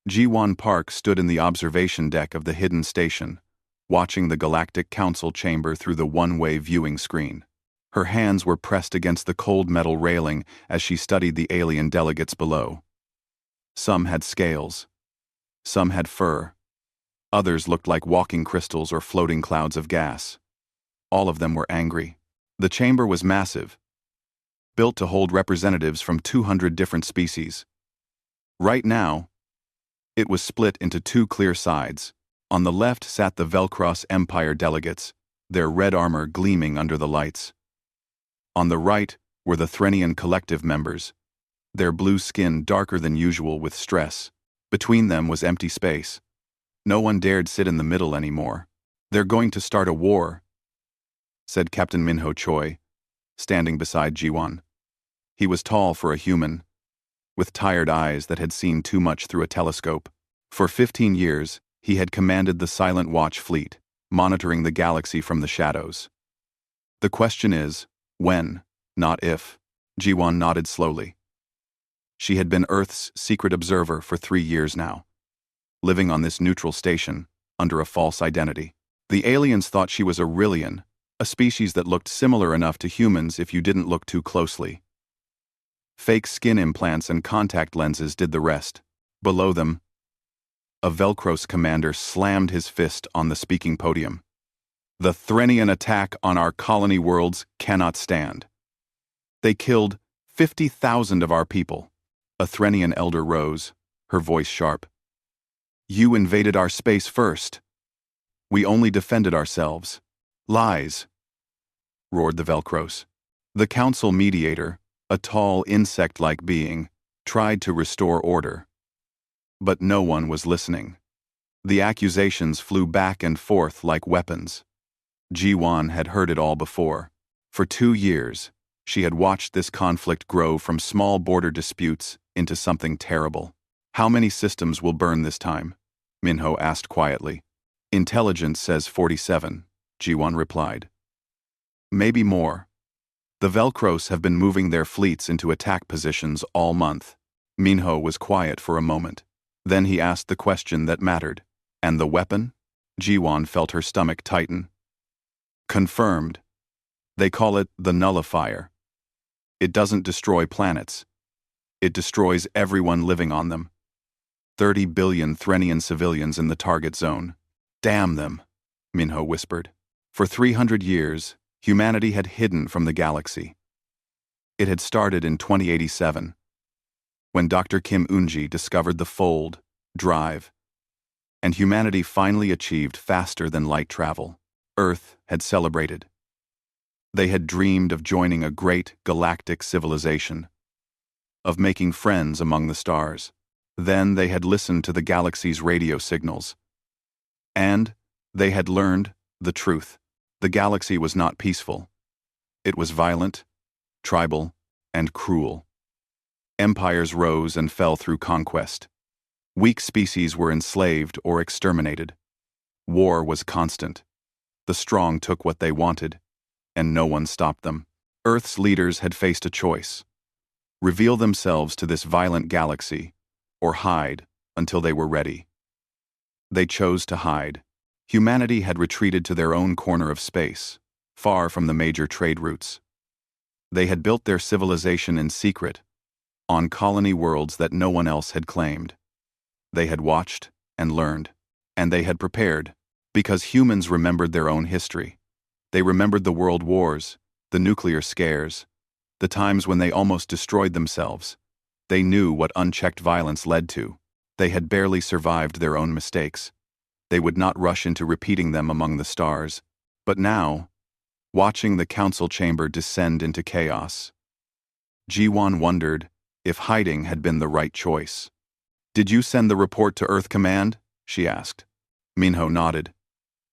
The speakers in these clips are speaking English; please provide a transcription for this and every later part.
Ji-won Park stood in the observation deck of the hidden station, watching the Galactic Council chamber through the one-way viewing screen. Her hands were pressed against the cold metal railing as she studied the alien delegates below. Some had scales. Some had fur. Others looked like walking crystals or floating clouds of gas. All of them were angry. The chamber was massive, built to hold representatives from 200 different species. Right now, it was split into two clear sides. On the left sat the Velcross Empire delegates, their red armor gleaming under the lights. On the right were the Threnian Collective members, their blue skin darker than usual with stress. Between them was empty space. No one dared sit in the middle anymore. "They're going to start a war," said Captain Minho Choi, standing beside Ji-won. He was tall for a human, with tired eyes that had seen too much through a telescope. For 15 years, he had commanded the Silent Watch fleet, monitoring the galaxy from the shadows. "The question is, when, not if." Ji-won nodded slowly. She had been Earth's secret observer for 3 years now, living on this neutral station, under a false identity. The aliens thought she was a Rillian, a species that looked similar enough to humans if you didn't look too closely. Fake skin implants and contact lenses did the rest. Below them, a Velcros commander slammed his fist on the speaking podium. "The Threnian attack on our colony worlds cannot stand. They killed 50,000 of our people." A Threnian elder rose, her voice sharp. "You invaded our space first. We only defended ourselves." "Lies," roared the Velcros. The council mediator, a tall insect-like being, tried to restore order. But no one was listening. The accusations flew back and forth like weapons. Ji-won had heard it all before. For 2 years, she had watched this conflict grow from small border disputes into something terrible. "How many systems will burn this time?" Minho asked quietly. "Intelligence says 47, Ji-won replied. "Maybe more. The Velcros have been moving their fleets into attack positions all month." Minho was quiet for a moment. Then he asked the question that mattered. "And the weapon?" Ji-won felt her stomach tighten. "Confirmed. They call it the Nullifier. It doesn't destroy planets. It destroys everyone living on them. 30 billion Threnian civilians in the target zone. Damn them," Minho whispered. For 300 years, humanity had hidden from the galaxy. It had started in 2087, when Dr. Kim Eun-ji discovered the fold, drive, and humanity finally achieved faster than light travel. Earth had celebrated. They had dreamed of joining a great galactic civilization, of making friends among the stars. Then they had listened to the galaxy's radio signals. And they had learned the truth. The galaxy was not peaceful. It was violent, tribal, and cruel. Empires rose and fell through conquest. Weak species were enslaved or exterminated. War was constant. The strong took what they wanted, and no one stopped them. Earth's leaders had faced a choice: reveal themselves to this violent galaxy, or hide until they were ready. They chose to hide. Humanity had retreated to their own corner of space, far from the major trade routes. They had built their civilization in secret, on colony worlds that no one else had claimed. They had watched and learned, and they had prepared, because humans remembered their own history. They remembered the world wars, the nuclear scares, the times when they almost destroyed themselves. They knew what unchecked violence led to. They had barely survived their own mistakes. They would not rush into repeating them among the stars. But now, watching the council chamber descend into chaos, Ji-won wondered if hiding had been the right choice. "Did you send the report to Earth Command?" she asked. Minho nodded.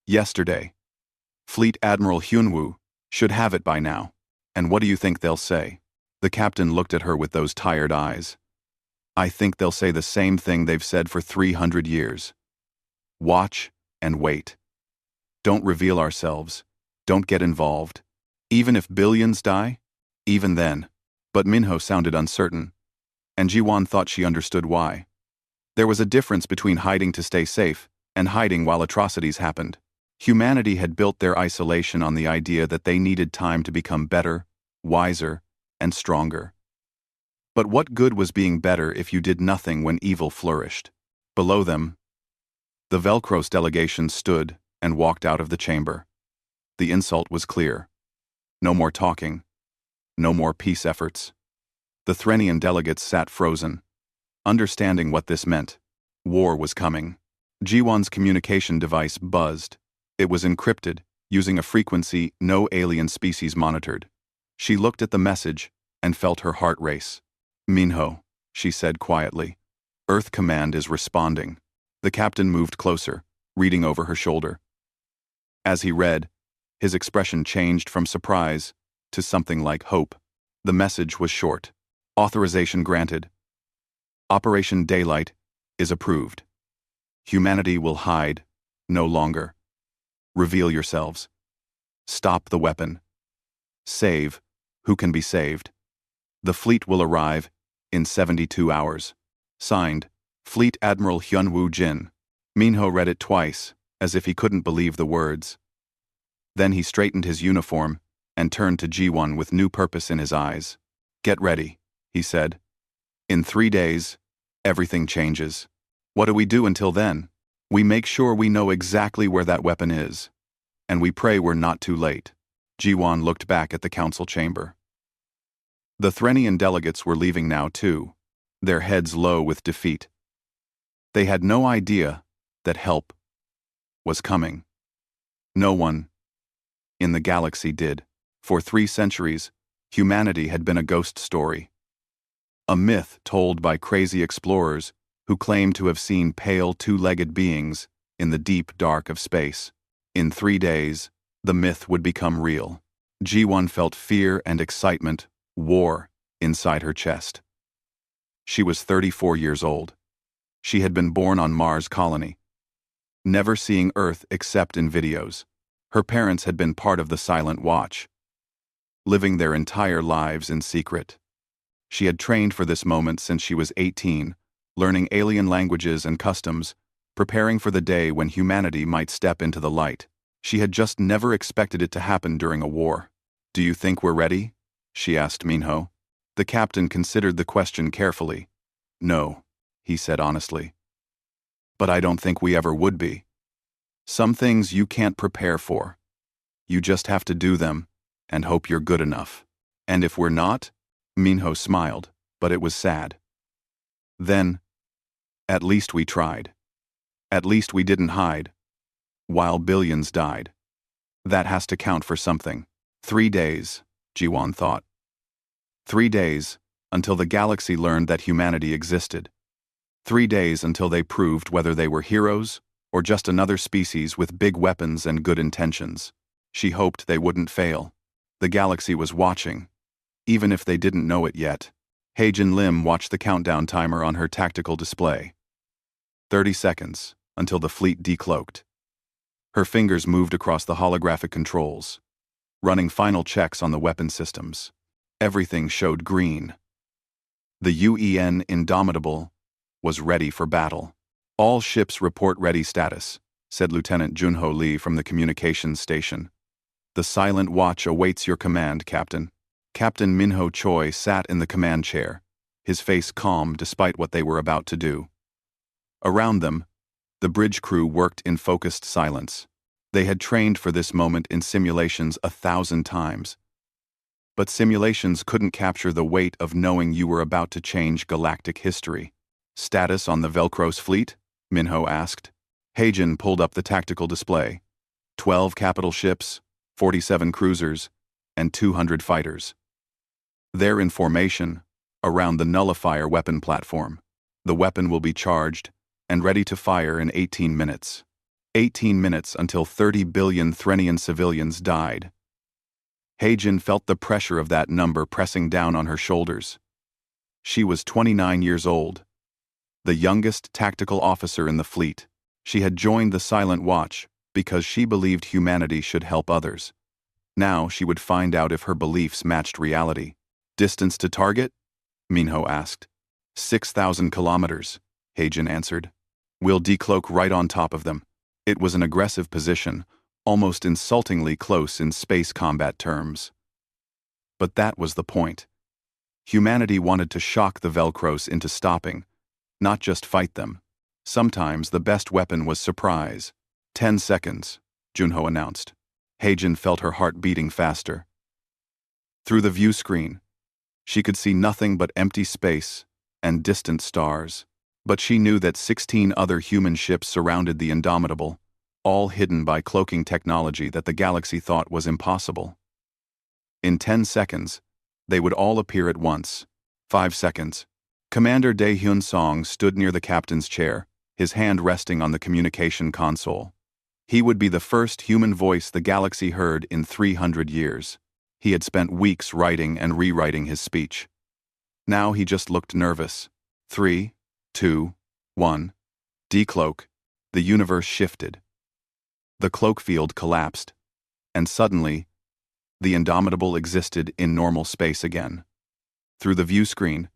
"Yesterday. Fleet Admiral Hyunwoo should have it by now. And what do you think they'll say?" The captain looked at her with those tired eyes. "I think they'll say the same thing they've said for 300 years. Watch and wait. Don't reveal ourselves. Don't get involved. Even if billions die? Even then." But Minho sounded uncertain, and Ji-won thought she understood why. There was a difference between hiding to stay safe and hiding while atrocities happened. Humanity had built their isolation on the idea that they needed time to become better, wiser, and stronger. But what good was being better if you did nothing when evil flourished? Below them, the Velcros delegation stood and walked out of the chamber. The insult was clear. No more talking. No more peace efforts. The Threnian delegates sat frozen, understanding what this meant. War was coming. Jiwan's communication device buzzed. It was encrypted, using a frequency no alien species monitored. She looked at the message and felt her heart race. "Minho," she said quietly. "Earth Command is responding." The captain moved closer, reading over her shoulder. As he read, his expression changed from surprise to something like hope. The message was short. Authorization granted. Operation Daylight is approved. Humanity will hide no longer. Reveal yourselves. Stop the weapon. Save who can be saved. The fleet will arrive in 72 hours. Signed, Fleet Admiral Hyunwoo Jin. Minho read it twice, as if he couldn't believe the words. Then he straightened his uniform and turned to Ji-won with new purpose in his eyes. "Get ready," he said. "In 3 days, everything changes. What do we do until then? We make sure we know exactly where that weapon is. And we pray we're not too late." Ji-won looked back at the council chamber. The Threnian delegates were leaving now too, their heads low with defeat. They had no idea that help was coming. No one in the galaxy did. For 3 centuries, humanity had been a ghost story. A myth told by crazy explorers who claimed to have seen pale 2-legged beings in the deep dark of space. In 3 days, the myth would become real. Ji-won felt fear and excitement, war, inside her chest. She was 34 years old. She had been born on Mars colony, never seeing Earth except in videos. Her parents had been part of the Silent Watch, living their entire lives in secret. She had trained for this moment since she was 18, learning alien languages and customs, preparing for the day when humanity might step into the light. She had just never expected it to happen during a war. "Do you think we're ready?" she asked Minho. The captain considered the question carefully. "No," he said honestly. "But I don't think we ever would be. Some things you can't prepare for. You just have to do them and hope you're good enough. And if we're not?" Minho smiled, but it was sad. "Then, at least we tried. At least we didn't hide, while billions died. That has to count for something." 3 days, Ji-won thought. 3 days, until the galaxy learned that humanity existed. 3 days until they proved whether they were heroes or just another species with big weapons and good intentions. She hoped they wouldn't fail. The galaxy was watching, even if they didn't know it yet. Haejin Lim watched the countdown timer on her tactical display. 30 seconds, until the fleet decloaked. Her fingers moved across the holographic controls, running final checks on the weapon systems. Everything showed green. The UN Indomitable was ready for battle. "All ships report ready status," said Lieutenant Junho Lee from the communications station. "The Silent Watch awaits your command, Captain." Captain Minho Choi sat in the command chair, his face calm despite what they were about to do. Around them, the bridge crew worked in focused silence. They had trained for this moment in simulations 1,000 times. But simulations couldn't capture the weight of knowing you were about to change galactic history. "Status on the Velcros fleet?" Minho asked. Haejin pulled up the tactical display. 12 capital ships, 47 cruisers, and 200 fighters. They're in formation, around the nullifier weapon platform. The weapon will be charged and ready to fire in 18 minutes. 18 minutes until 30 billion Threnian civilians died. Haejin felt the pressure of that number pressing down on her shoulders. She was 29 years old, the youngest tactical officer in the fleet. She had joined the Silent Watch because she believed humanity should help others. Now she would find out if her beliefs matched reality. "Distance to target?" Minho asked. 6,000 kilometers, Heijin answered. We'll decloak right on top of them. It was an aggressive position, almost insultingly close in space combat terms. But that was the point. Humanity wanted to shock the Velcros into stopping, not just fight them. Sometimes the best weapon was surprise. 10 seconds, Junho announced. Heijin felt her heart beating faster. Through the view screen, she could see nothing but empty space and distant stars. But she knew that 16 other human ships surrounded the Indomitable, all hidden by cloaking technology that the galaxy thought was impossible. In 10 seconds, they would all appear at once. 5 seconds. Commander Dae-hyun Song stood near the captain's chair, his hand resting on the communication console. He would be the first human voice the galaxy heard in 300 years. He had spent weeks writing and rewriting his speech. Now he just looked nervous. 3, 2, 1. Decloak. The universe shifted. The cloak field collapsed, and suddenly, the Indomitable existed in normal space again. Through the view screen,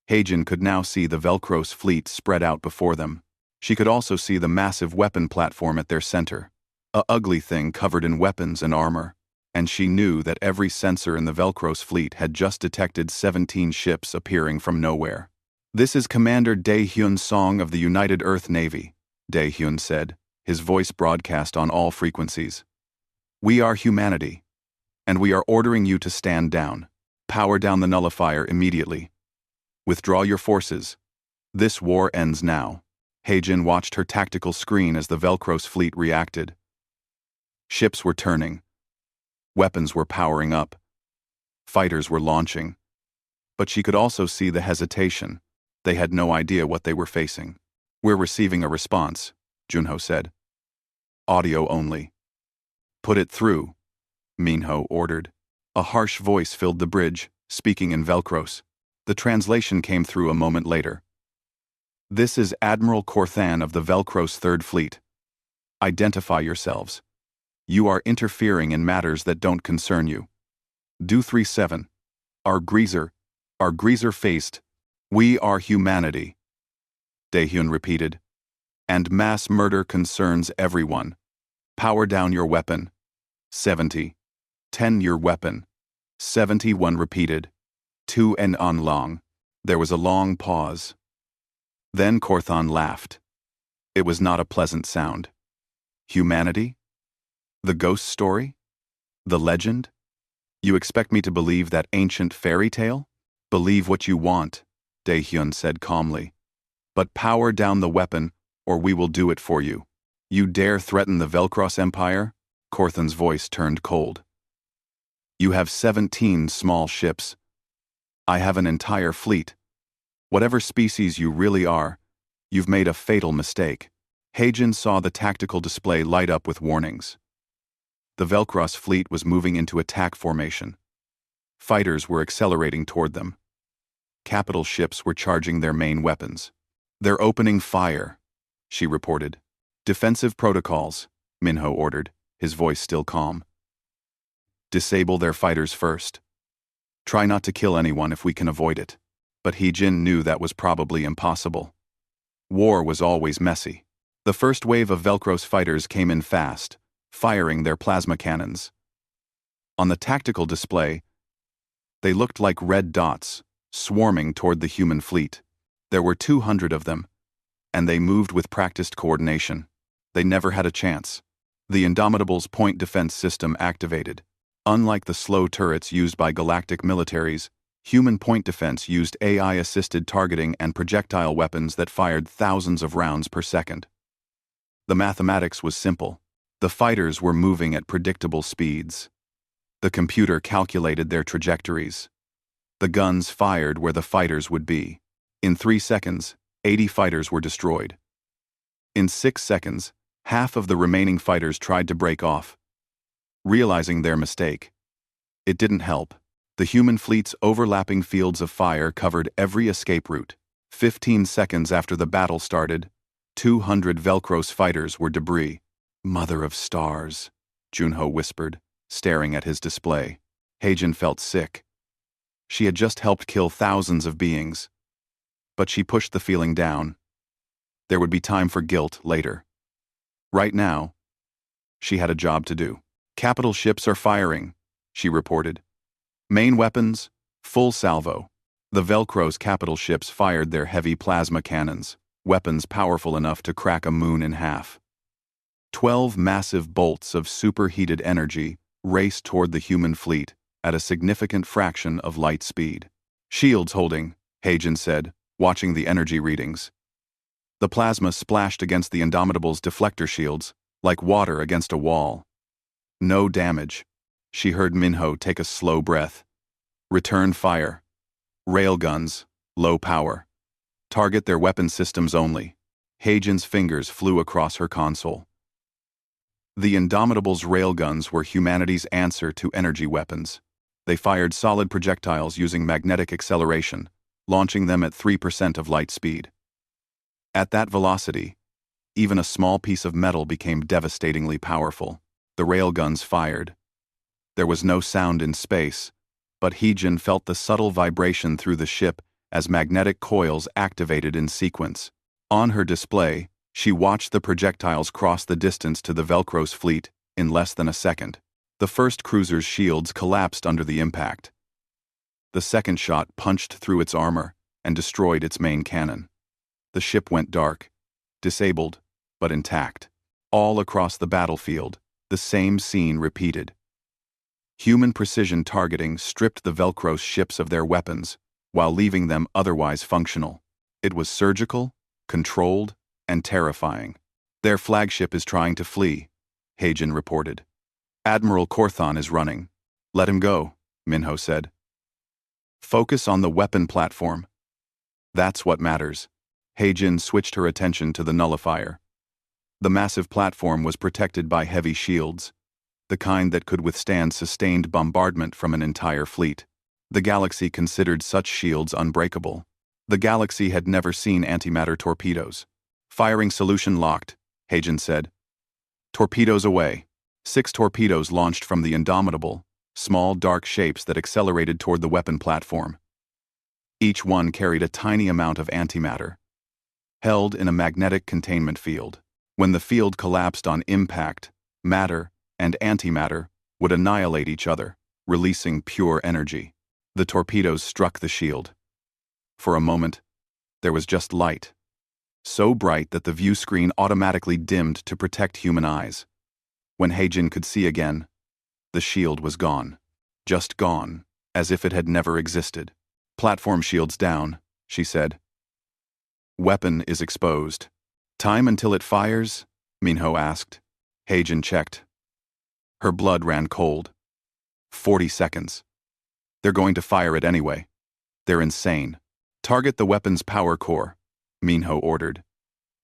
Heijin could now see the Velcros fleet spread out before them. She could also see the massive weapon platform at their center, a ugly thing covered in weapons and armor, and she knew that every sensor in the Velcros fleet had just detected 17 ships appearing from nowhere. This is Commander Dae-hyun Song of the United Earth Navy, Dae-hyun said, his voice broadcast on all frequencies. We are humanity, and we are ordering you to stand down. Power down the nullifier immediately. Withdraw your forces. This war ends now. Heijin watched her tactical screen as the Velcros fleet reacted. Ships were turning. Weapons were powering up. Fighters were launching. But she could also see the hesitation. They had no idea what they were facing. We're receiving a response, Junho said. Audio only. Put it through, Minho ordered. A harsh voice filled the bridge, speaking in Velcros. The translation came through a moment later. This is Admiral Korthan of the Velcros Third Fleet. Identify yourselves. You are interfering in matters that don't concern you. Do 37. Our greaser faced. We are humanity. Dae-hyun repeated. And mass murder concerns everyone. Power down your weapon. 70. 10 your weapon. 71 repeated. 2 and on long. There was a long pause. Then Korthan laughed. It was not a pleasant sound. Humanity? The ghost story? The legend? You expect me to believe that ancient fairy tale? Believe what you want, Dae-hyun said calmly. But power down the weapon, or we will do it for you. You dare threaten the Velcros Empire? Korthan's voice turned cold. You have 17 small ships. I have an entire fleet. Whatever species you really are, you've made a fatal mistake. Heijin saw the tactical display light up with warnings. The Velcros fleet was moving into attack formation. Fighters were accelerating toward them. Capital ships were charging their main weapons. They're opening fire, she reported. Defensive protocols, Minho ordered, his voice still calm. Disable their fighters first. Try not to kill anyone if we can avoid it. But Heijin knew that was probably impossible. War was always messy. The first wave of Velcros fighters came in fast, firing their plasma cannons. On the tactical display, they looked like red dots, swarming toward the human fleet. There were 200 of them, and they moved with practiced coordination. They never had a chance. The Indomitable's point defense system activated. Unlike the slow turrets used by galactic militaries, human point defense used AI-assisted targeting and projectile weapons that fired thousands of rounds per second. The mathematics was simple. The fighters were moving at predictable speeds. The computer calculated their trajectories. The guns fired where the fighters would be. In 3 seconds, 80 fighters were destroyed. In 6 seconds, half of the remaining fighters tried to break off. Realizing their mistake, it didn't help. The human fleet's overlapping fields of fire covered every escape route. 15 seconds after the battle started, 200 Velcros fighters were debris. Mother of stars, Junho whispered, staring at his display. Heijin felt sick. She had just helped kill thousands of beings. But she pushed the feeling down. There would be time for guilt later. Right now, she had a job to do. Capital ships are firing, she reported. Main weapons, full salvo. The Velcro's capital ships fired their heavy plasma cannons, weapons powerful enough to crack a moon in half. 12 massive bolts of superheated energy raced toward the human fleet at a significant fraction of light speed. Shields holding, Hagen said, watching the energy readings. The plasma splashed against the Indomitable's deflector shields, like water against a wall. No damage. She heard Minho take a slow breath. Return fire. Railguns, low power. Target their weapon systems only. Hagen's fingers flew across her console. The Indomitable's railguns were humanity's answer to energy weapons. They fired solid projectiles using magnetic acceleration, launching them at 3% of light speed. At that velocity, even a small piece of metal became devastatingly powerful. The railguns fired. There was no sound in space, but Hagen felt the subtle vibration through the ship as magnetic coils activated in sequence. On her display, she watched the projectiles cross the distance to the Velcro's fleet in less than a second. The first cruiser's shields collapsed under the impact. The second shot punched through its armor and destroyed its main cannon. The ship went dark, disabled, but intact. All across the battlefield, the same scene repeated. Human precision targeting stripped the Velcro ships of their weapons, while leaving them otherwise functional. It was surgical, controlled, and terrifying. Their flagship is trying to flee, Hagen reported. Admiral Korthon is running. Let him go, Minho said. Focus on the weapon platform. That's what matters. Hagen switched her attention to the nullifier. The massive platform was protected by heavy shields, the kind that could withstand sustained bombardment from an entire fleet. The galaxy considered such shields unbreakable. The galaxy had never seen antimatter torpedoes. Firing solution locked, Hagen said. Torpedoes away. 6 torpedoes launched from the Indomitable, small dark shapes that accelerated toward the weapon platform. Each one carried a tiny amount of antimatter, held in a magnetic containment field. When the field collapsed on impact, matter and antimatter would annihilate each other, releasing pure energy. The torpedoes struck the shield. For a moment, there was just light, so bright that the view screen automatically dimmed to protect human eyes. When Hagen could see again, the shield was gone. Just gone, as if it had never existed. Platform shields down, she said. Weapon is exposed. Time until it fires? Minho asked. Hagen checked. Her blood ran cold. 40 seconds. They're going to fire it anyway. They're insane. Target the weapon's power core, Minho ordered.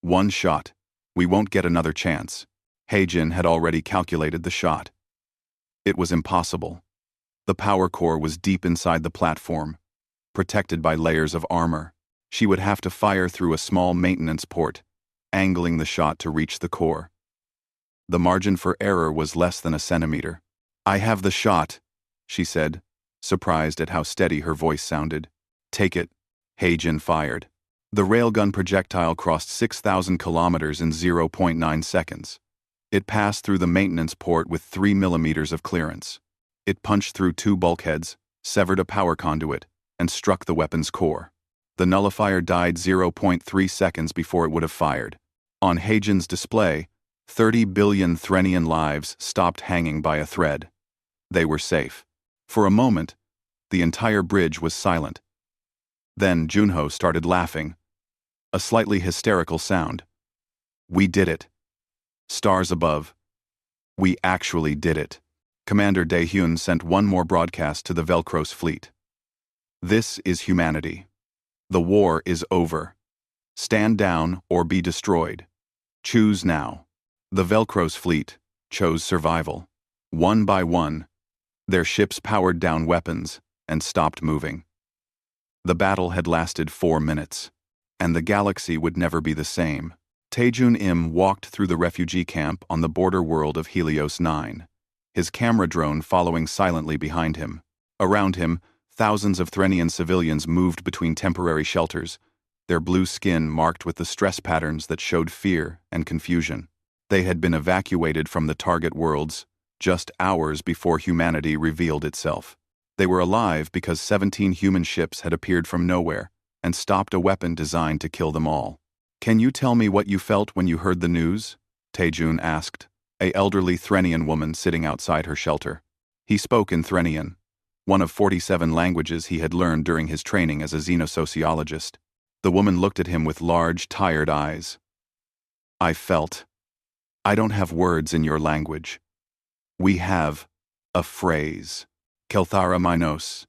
1 shot. We won't get another chance. Hagen had already calculated the shot. It was impossible. The power core was deep inside the platform, protected by layers of armor. She would have to fire through a small maintenance port, angling the shot to reach the core. The margin for error was less than a centimeter. I have the shot, she said, surprised at how steady her voice sounded. Take it. Hagen fired. The railgun projectile crossed 6,000 kilometers in 0.9 seconds. It passed through the maintenance port with 3 millimeters of clearance. It punched through 2 bulkheads, severed a power conduit, and struck the weapon's core. The nullifier died 0.3 seconds before it would have fired. On Hagen's display, 30 billion Threnian lives stopped hanging by a thread. They were safe. For a moment, the entire bridge was silent. Then Junho started laughing, a slightly hysterical sound. We did it. Stars above. We actually did it. Commander Daehyun sent one more broadcast to the Velcro's fleet. This is humanity. The war is over. Stand down or be destroyed. Choose now. The Velcro's fleet chose survival. One by one, their ships powered down weapons and stopped moving. The battle had lasted 4 minutes, and the galaxy would never be the same. Taejun Im walked through the refugee camp on the border world of Helios 9, his camera drone following silently behind him. Around him, thousands of Threnian civilians moved between temporary shelters, their blue skin marked with the stress patterns that showed fear and confusion. They had been evacuated from the target worlds just hours before humanity revealed itself. They were alive because 17 human ships had appeared from nowhere and stopped a weapon designed to kill them all. "Can you tell me what you felt when you heard the news?" Taejun asked, an elderly Threnian woman sitting outside her shelter. He spoke in Threnian, one of 47 languages he had learned during his training as a xenosociologist. The woman looked at him with large, tired eyes. "I felt. I don't have words in your language. We have a phrase. Kelthara Minos.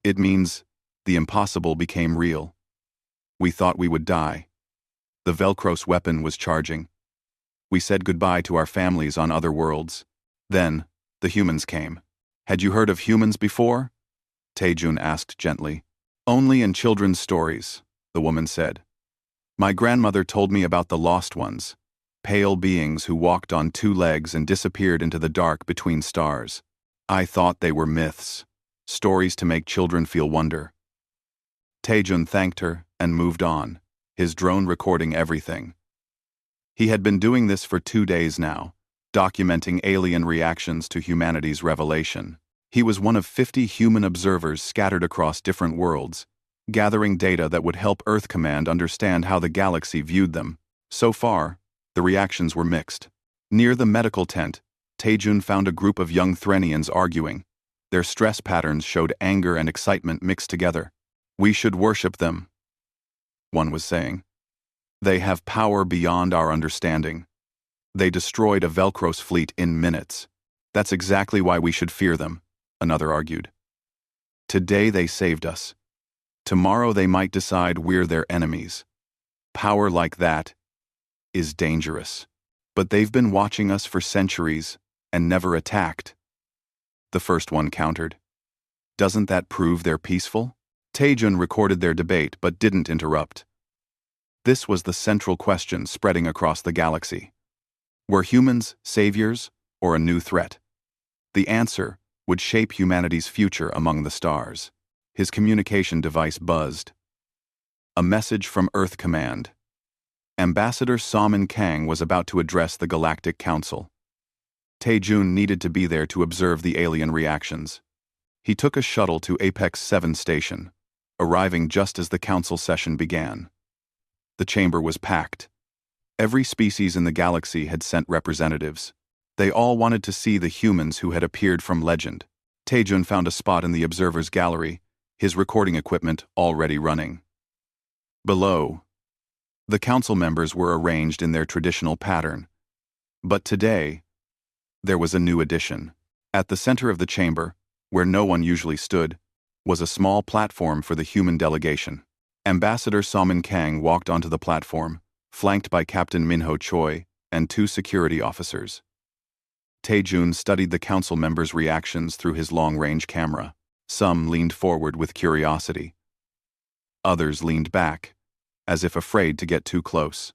It means the impossible became real. We thought we would die. The Velcros weapon was charging. We said goodbye to our families on other worlds. Then, the humans came. Had you heard of humans before?" Taejun asked gently. "Only in children's stories," the woman said. "My grandmother told me about the lost ones, pale beings who walked on two legs and disappeared into the dark between stars. I thought they were myths, stories to make children feel wonder." Taejun thanked her and moved on, his drone recording everything. He had been doing this for 2 days now, documenting alien reactions to humanity's revelation. He was one of 50 human observers scattered across different worlds, gathering data that would help Earth Command understand how the galaxy viewed them. So far, the reactions were mixed. Near the medical tent, Taejun found a group of young Threnians arguing. Their stress patterns showed anger and excitement mixed together. "We should worship them," one was saying. "They have power beyond our understanding. They destroyed a Velcros fleet in minutes. That's exactly why we should fear them," another argued. "Today they saved us. Tomorrow they might decide we're their enemies. Power like that is dangerous. But they've been watching us for centuries and never attacked," the first one countered. "Doesn't that prove they're peaceful?" Taejun recorded their debate but didn't interrupt. This was the central question spreading across the galaxy. Were humans saviors or a new threat? The answer would shape humanity's future among the stars. His communication device buzzed. A message from Earth Command. Ambassador Salman Kang was about to address the Galactic Council. Taejun needed to be there to observe the alien reactions. He took a shuttle to Apex 7 station, arriving just as the council session began. The chamber was packed. Every species in the galaxy had sent representatives. They all wanted to see the humans who had appeared from legend. Taejun found a spot in the observer's gallery, his recording equipment already running. Below, the council members were arranged in their traditional pattern. But today, there was a new addition. At the center of the chamber, where no one usually stood, was a small platform for the human delegation. Ambassador Salman Kang walked onto the platform, flanked by Captain Minho Choi and 2 security officers. Taejun studied the council members' reactions through his long-range camera. Some leaned forward with curiosity. Others leaned back, as if afraid to get too close.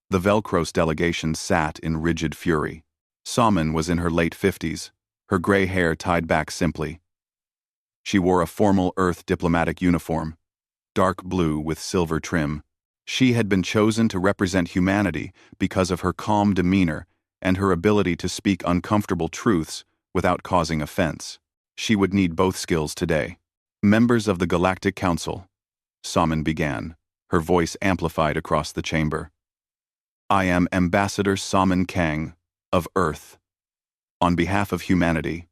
The Velcros delegation sat in rigid fury. Salman was in her late 50s, her gray hair tied back simply. She wore a formal Earth diplomatic uniform, dark blue with silver trim. She had been chosen to represent humanity because of her calm demeanor and her ability to speak uncomfortable truths without causing offense. She would need both skills today. "Members of the Galactic Council," Salman began, her voice amplified across the chamber. "I am Ambassador Salman Kang, of Earth. On behalf of humanity,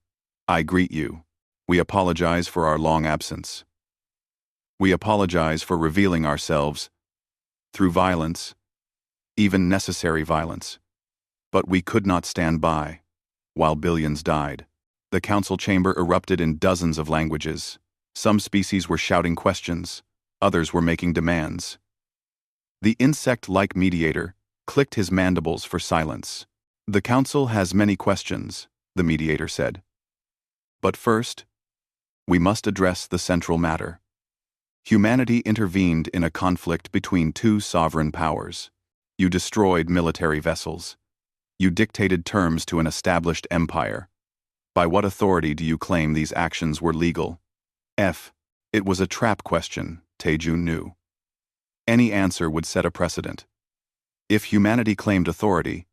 I greet you. We apologize for our long absence. We apologize for revealing ourselves through violence, even necessary violence. But we could not stand by while billions died." The council chamber erupted in dozens of languages. Some species were shouting questions, others were making demands. The insect-like mediator clicked his mandibles for silence. "The council has many questions," the mediator said. "But first, we must address the central matter. Humanity intervened in a conflict between 2 sovereign powers. You destroyed military vessels. You dictated terms to an established empire. By what authority do you claim these actions were legal?" It was a trap question, Taejun knew. Any answer would set a precedent. If humanity claimed authority,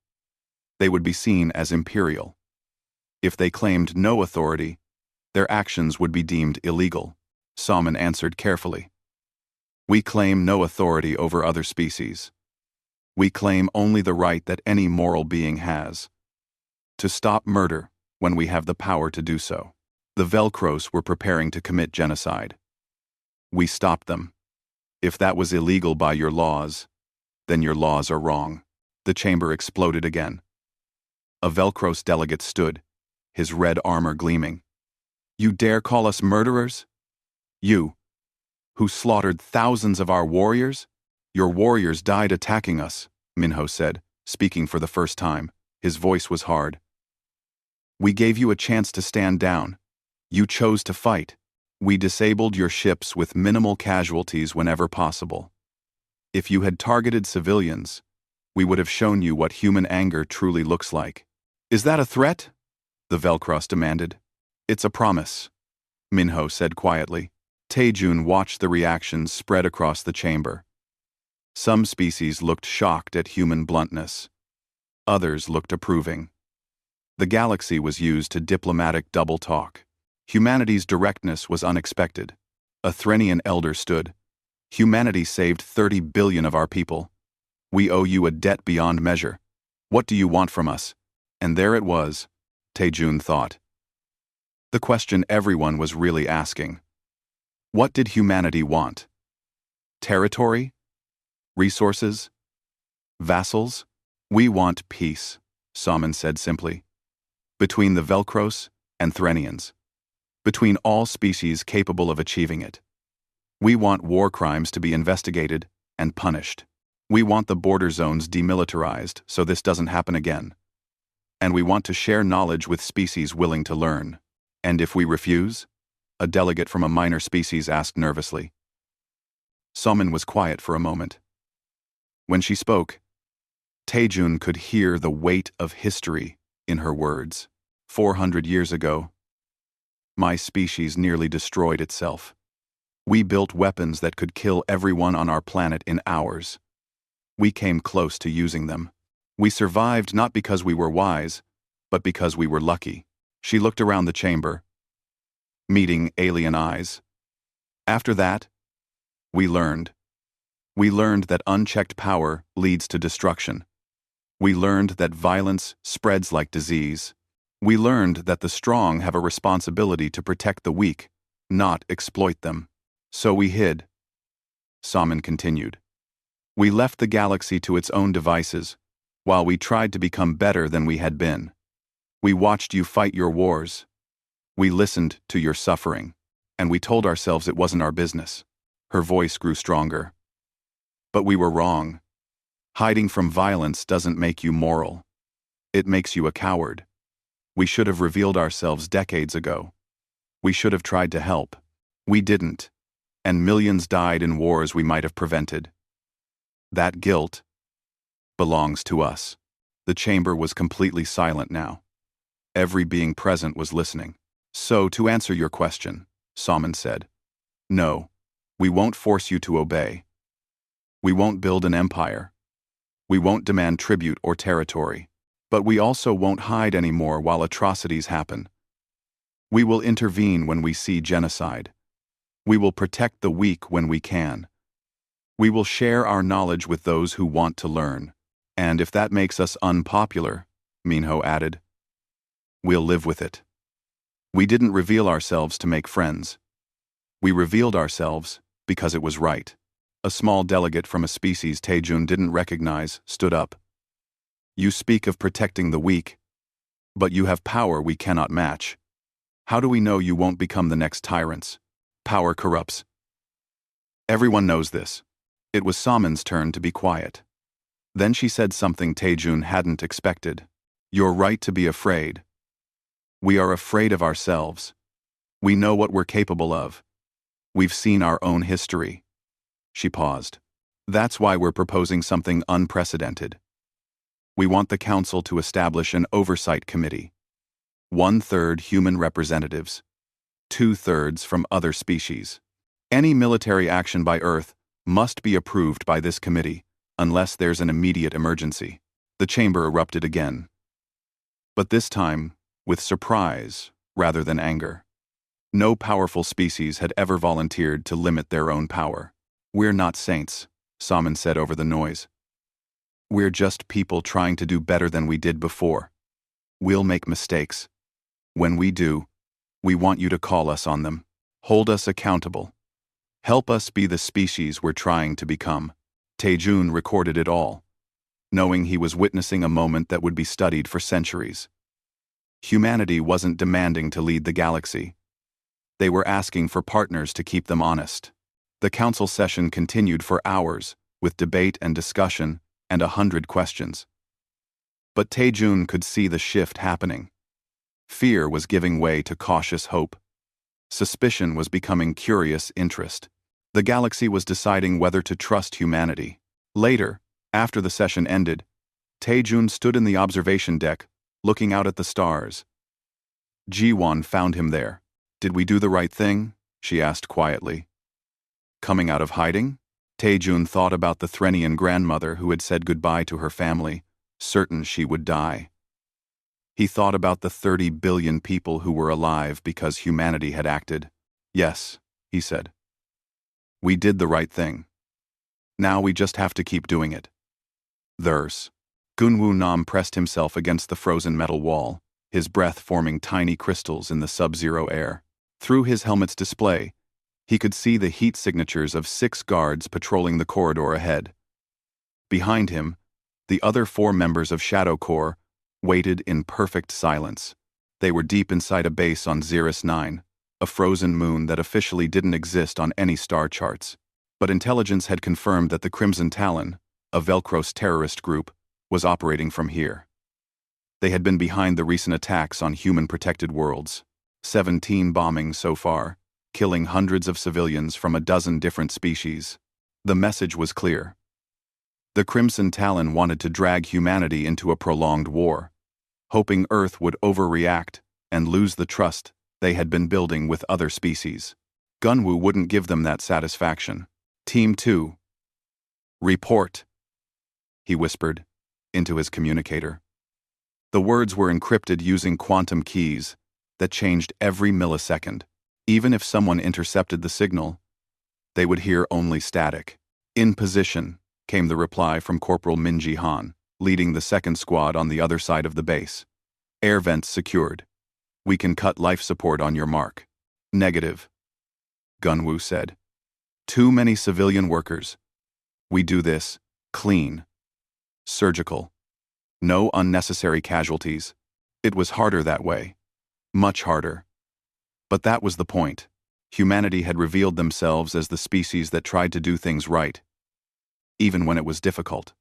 they would be seen as imperial. If they claimed no authority, their actions would be deemed illegal. Salmon answered carefully. We claim no authority over other species. We claim only the right that any moral being has to stop murder when we have the power to do so. The Velcros were preparing to commit genocide. We stopped them. If that was illegal by your laws, then your laws are wrong. The chamber exploded again. A Velcros delegate stood, his red armor gleaming. You dare call us murderers? You, who slaughtered thousands of our warriors? Your warriors died attacking us, Minho said, speaking for the first time. His voice was hard. We gave you a chance to stand down. You chose to fight. We disabled your ships with minimal casualties whenever possible. If you had targeted civilians, we would have shown you what human anger truly looks like. Is that a threat? The Velcros demanded. It's a promise, Minho said quietly. Taejun watched the reactions spread across the chamber. Some species looked shocked at human bluntness. Others looked approving. The galaxy was used to diplomatic double talk. Humanity's directness was unexpected. A Threnian elder stood. Humanity saved 30 billion of our people. We owe you a debt beyond measure. What do you want from us? And there it was, Taejun thought. The question everyone was really asking. What did humanity want? Territory? Resources? Vassals? We want peace, Salmon said simply. Between the Velcros and Threnians. Between all species capable of achieving it. We want war crimes to be investigated and punished. We want the border zones demilitarized so this doesn't happen again. And we want to share knowledge with species willing to learn. And if we refuse? A delegate from a minor species asked nervously. Salmon was quiet for a moment. When she spoke, Taejun could hear the weight of history in her words. 400 years ago, my species nearly destroyed itself. We built weapons that could kill everyone on our planet in hours. We came close to using them. We survived not because we were wise, but because we were lucky. She looked around the chamber, meeting alien eyes. After that, we learned. We learned that unchecked power leads to destruction. We learned that violence spreads like disease. We learned that the strong have a responsibility to protect the weak, not exploit them. So we hid. Salmon continued. We left the galaxy to its own devices, while we tried to become better than we had been. We watched you fight your wars. We listened to your suffering, and we told ourselves it wasn't our business. Her voice grew stronger. But we were wrong. Hiding from violence doesn't make you moral. It makes you a coward. We should have revealed ourselves decades ago. We should have tried to help. We didn't, and millions died in wars we might have prevented. That guilt belongs to us. The chamber was completely silent now. Every being present was listening. So, to answer your question, Salmon said, no, we won't force you to obey. We won't build an empire. We won't demand tribute or territory. But we also won't hide anymore while atrocities happen. We will intervene when we see genocide. We will protect the weak when we can. We will share our knowledge with those who want to learn. And if that makes us unpopular, Minho added, we'll live with it. We didn't reveal ourselves to make friends. We revealed ourselves because it was right. A small delegate from a species Taejun didn't recognize stood up. You speak of protecting the weak, but you have power we cannot match. How do we know you won't become the next tyrants? Power corrupts. Everyone knows this. It was Salmon's turn to be quiet. Then she said something Taejun hadn't expected. You're right to be afraid. We are afraid of ourselves. We know what we're capable of. We've seen our own history. She paused. That's why we're proposing something unprecedented. We want the Council to establish an oversight committee. 1/3 human representatives. 2/3 from other species. Any military action by Earth Must be approved by this committee, unless there's an immediate emergency. The chamber erupted again. But this time, with surprise rather than anger. No powerful species had ever volunteered to limit their own power. We're not saints, Salmon said over the noise. We're just people trying to do better than we did before. We'll make mistakes. When we do, we want you to call us on them. Hold us accountable. Help us be the species we're trying to become. Taejun recorded it all, knowing he was witnessing a moment that would be studied for centuries. Humanity wasn't demanding to lead the galaxy. They were asking for partners to keep them honest. The council session continued for hours, with debate and discussion, and 100 questions. But Taejun could see the shift happening. Fear was giving way to cautious hope. Suspicion was becoming curious interest. The galaxy was deciding whether to trust humanity. Later, after the session ended, Taejun stood in the observation deck, looking out at the stars. Jiwon found him there. Did we do the right thing? She asked quietly. Coming out of hiding? Taejun thought about the Threnian grandmother who had said goodbye to her family, certain she would die. He thought about the 30 billion people who were alive because humanity had acted. Yes, he said. We did the right thing. Now we just have to keep doing it. There's. Gunwoo Nam pressed himself against the frozen metal wall, his breath forming tiny crystals in the sub-zero air. Through his helmet's display, he could see the heat signatures of 6 guards patrolling the corridor ahead. Behind him, the other 4 members of Shadow Corps waited in perfect silence. They were deep inside a base on Xeris 9, a frozen moon that officially didn't exist on any star charts. But intelligence had confirmed that the Crimson Talon, a Velcros terrorist group, was operating from here. They had been behind the recent attacks on human-protected worlds. 17 bombings so far, killing hundreds of civilians from a dozen different species. The message was clear. The Crimson Talon wanted to drag humanity into a prolonged war, hoping Earth would overreact and lose the trust they had been building with other species. Gunwoo wouldn't give them that satisfaction. Team 2. Report, he whispered into his communicator. The words were encrypted using quantum keys that changed every millisecond. Even if someone intercepted the signal, they would hear only static. In position, came the reply from Corporal Minji Han, leading the 2nd Squad on the other side of the base. Air vents secured. We can cut life support on your mark. Negative, Gunwoo said. Too many civilian workers. We do this clean. Surgical. No unnecessary casualties. It was harder that way. Much harder. But that was the point. Humanity had revealed themselves as the species that tried to do things right, even when it was difficult.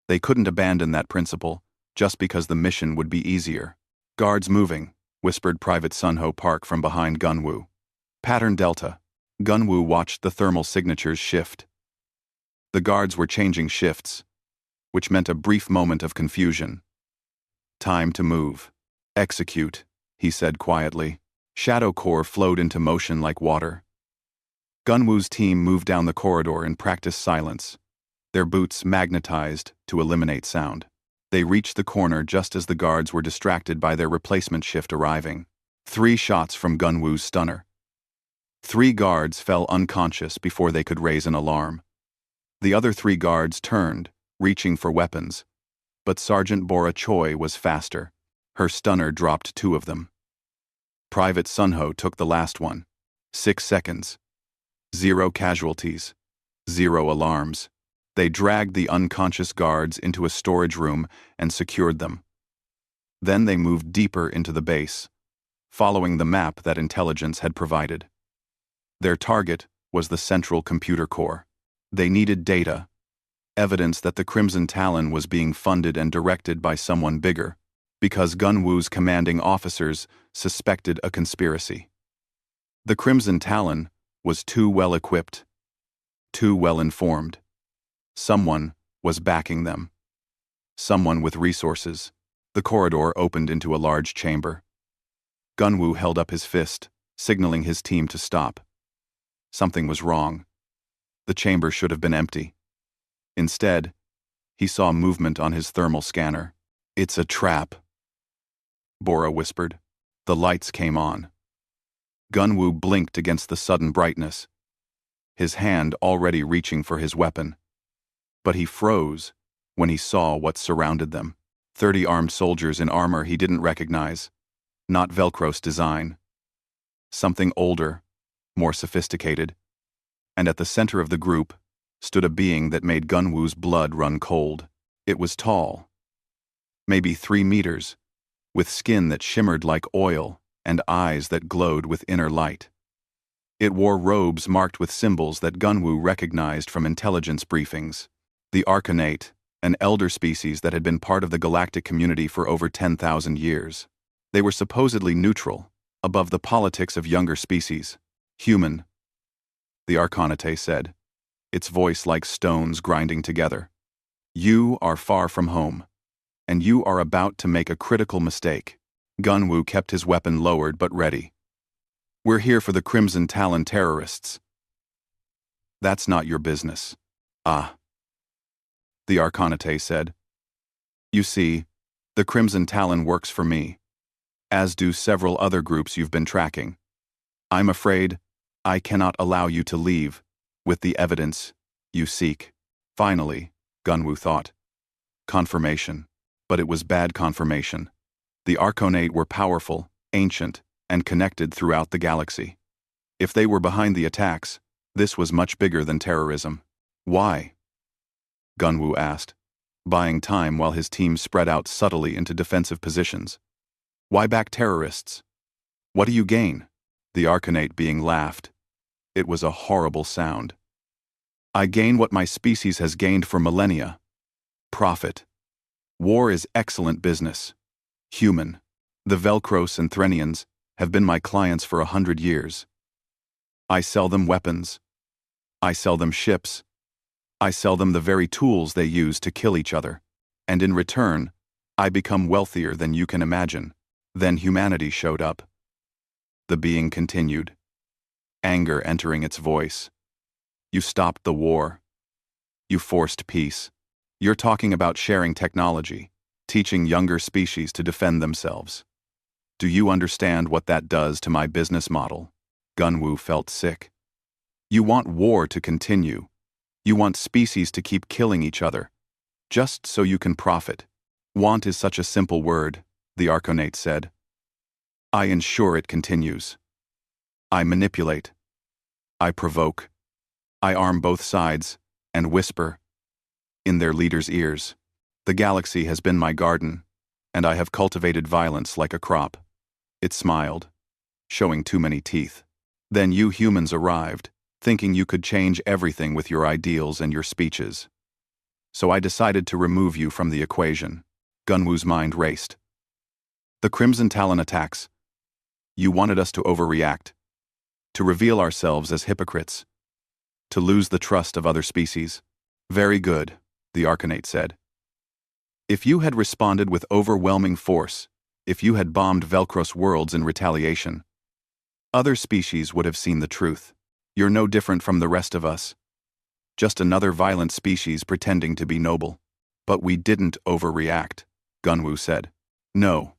They couldn't abandon that principle, just because the mission would be easier. Guards moving, whispered Private Sunho Park from behind Gunwoo. Pattern Delta. Gunwoo watched the thermal signatures shift. The guards were changing shifts, which meant a brief moment of confusion. Time to move. Execute, he said quietly. Shadow Corps flowed into motion like water. Gunwoo's team moved down the corridor in practiced silence, their boots magnetized to eliminate sound. They reached the corner just as the guards were distracted by their replacement shift arriving. 3 shots from Gunwoo's stunner. 3 guards fell unconscious before they could raise an alarm. The other 3 guards turned, reaching for weapons, but Sergeant Bora Choi was faster. Her stunner dropped 2 of them. Private Sunho took the last one. 6 seconds. 0 casualties. 0 alarms. They dragged the unconscious guards into a storage room and secured them. Then they moved deeper into the base, following the map that intelligence had provided. Their target was the central computer core. They needed data, evidence that the Crimson Talon was being funded and directed by someone bigger, because Gunwoo's commanding officers suspected a conspiracy. The Crimson Talon was too well equipped, too well informed. Someone was backing them. Someone with resources. The corridor opened into a large chamber. Gunwoo held up his fist, signaling his team to stop. Something was wrong. The chamber should have been empty. Instead, he saw movement on his thermal scanner. "It's a trap," Bora whispered. The lights came on. Gunwoo blinked against the sudden brightness, his hand already reaching for his weapon. But he froze when he saw what surrounded them. 30 armed soldiers in armor he didn't recognize. Not Velcros design. Something older, more sophisticated. And at the center of the group stood a being that made Gunwoo's blood run cold. It was tall, maybe 3 meters, with skin that shimmered like oil and eyes that glowed with inner light. It wore robes marked with symbols that Gunwoo recognized from intelligence briefings. The Arcanate, an elder species that had been part of the galactic community for over 10,000 years. They were supposedly neutral, above the politics of younger species. "Human," the Arcanate said, its voice like stones grinding together. "You are far from home, and you are about to make a critical mistake." Gunwoo kept his weapon lowered but ready. "We're here for the Crimson Talon terrorists." "That's not your business." "Ah," the Arcanate said. "You see, the Crimson Talon works for me, as do several other groups you've been tracking. I'm afraid I cannot allow you to leave with the evidence you seek." Finally, Gunwoo thought. Confirmation. But it was bad confirmation. The Arcanate were powerful, ancient, and connected throughout the galaxy. If they were behind the attacks, this was much bigger than terrorism. "Why?" Gunwoo asked, buying time while his team spread out subtly into defensive positions. "Why back terrorists? What do you gain?" The Arcanate being laughed. It was a horrible sound. "I gain what my species has gained for millennia. Profit. War is excellent business. Human. The Velcros and Threnians have been my clients for 100 years. I sell them weapons. I sell them ships. I sell them the very tools they use to kill each other. And in return, I become wealthier than you can imagine." Then humanity showed up. The being continued, anger entering its voice. "You stopped the war. You forced peace. You're talking about sharing technology, teaching younger species to defend themselves. Do you understand what that does to my business model?" Gunwoo felt sick. "You want war to continue. You want species to keep killing each other, just so you can profit. Want is such a simple word," the Arcanate said. "I ensure it continues. I manipulate. I provoke. I arm both sides and whisper in their leaders' ears. The galaxy has been my garden, and I have cultivated violence like a crop." It smiled, showing too many teeth. "Then you humans arrived, thinking you could change everything with your ideals and your speeches. So I decided to remove you from the equation." Gunwoo's mind raced. "The Crimson Talon attacks. You wanted us to overreact, to reveal ourselves as hypocrites, to lose the trust of other species. Very good," the Arcanate said. "If you had responded with overwhelming force, if you had bombed Velcros worlds in retaliation, other species would have seen the truth. You're no different from the rest of us. Just another violent species pretending to be noble." "But we didn't overreact," Gunwoo said. "No,"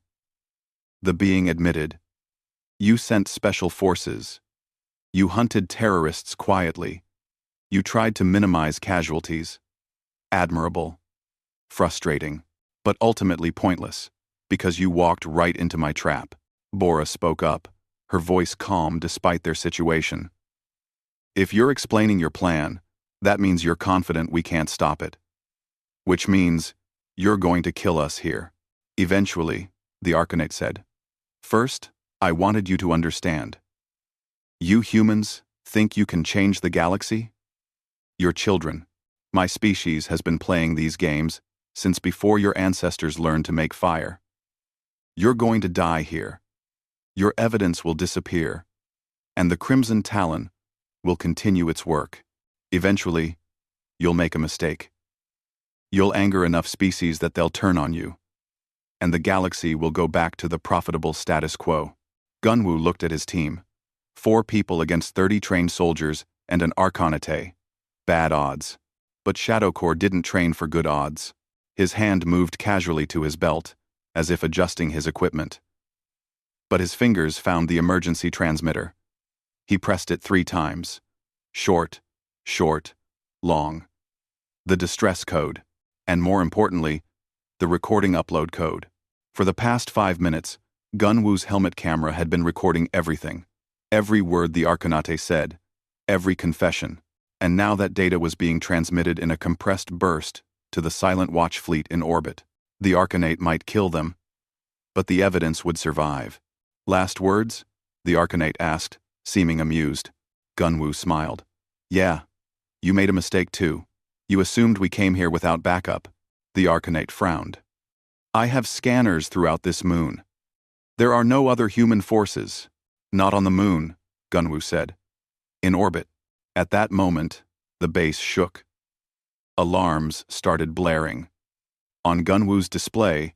the being admitted. "You sent special forces. You hunted terrorists quietly. You tried to minimize casualties. Admirable. Frustrating. But ultimately pointless, because you walked right into my trap." Bora spoke up, her voice calm despite their situation. "If you're explaining your plan, that means you're confident we can't stop it. Which means you're going to kill us here. Eventually," the Arcanate said. "First, I wanted you to understand. You humans think you can change the galaxy? You're children. My species has been playing these games since before your ancestors learned to make fire. You're going to die here. Your evidence will disappear, and the Crimson Talon will continue its work. Eventually, you'll make a mistake. You'll anger enough species that they'll turn on you, and the galaxy will go back to the profitable status quo." Gunwoo looked at his team. 4 people against 30 trained soldiers and an Arcanate. Bad odds. But Shadowcore didn't train for good odds. His hand moved casually to his belt, as if adjusting his equipment. But his fingers found the emergency transmitter. He pressed it 3 times. Short, short, long. The distress code, and more importantly, the recording upload code. For the past 5 minutes, Gunwoo's helmet camera had been recording everything. Every word the Arcanate said, every confession, and now that data was being transmitted in a compressed burst to the Silent Watch fleet in orbit. The Arcanate might kill them, but the evidence would survive. Last words? The Arcanate asked, seeming amused. Gunwoo smiled. Yeah, you made a mistake too. You assumed we came here without backup. The Arcanate frowned. I have scanners throughout this moon. There are no other human forces. Not on the moon, Gunwoo said. In orbit. At that moment, the base shook. Alarms started blaring. On Gunwoo's display,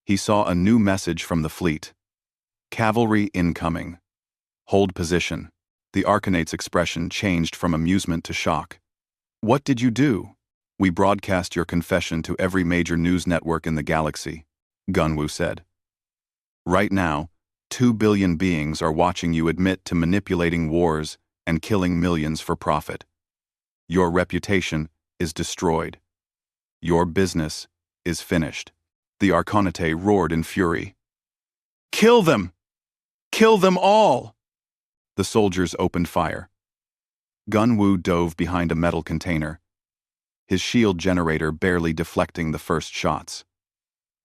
he saw a new message from the fleet. Cavalry incoming. Hold position. The Arcanate's expression changed from amusement to shock. What did you do? We broadcast your confession to every major news network in the galaxy, Gunwoo said. Right now, 2 billion beings are watching you admit to manipulating wars and killing millions for profit. Your reputation is destroyed. Your business is finished. The Arcanate roared in fury. Kill them! Kill them all! The soldiers opened fire. Gunwoo dove behind a metal container, his shield generator barely deflecting the first shots.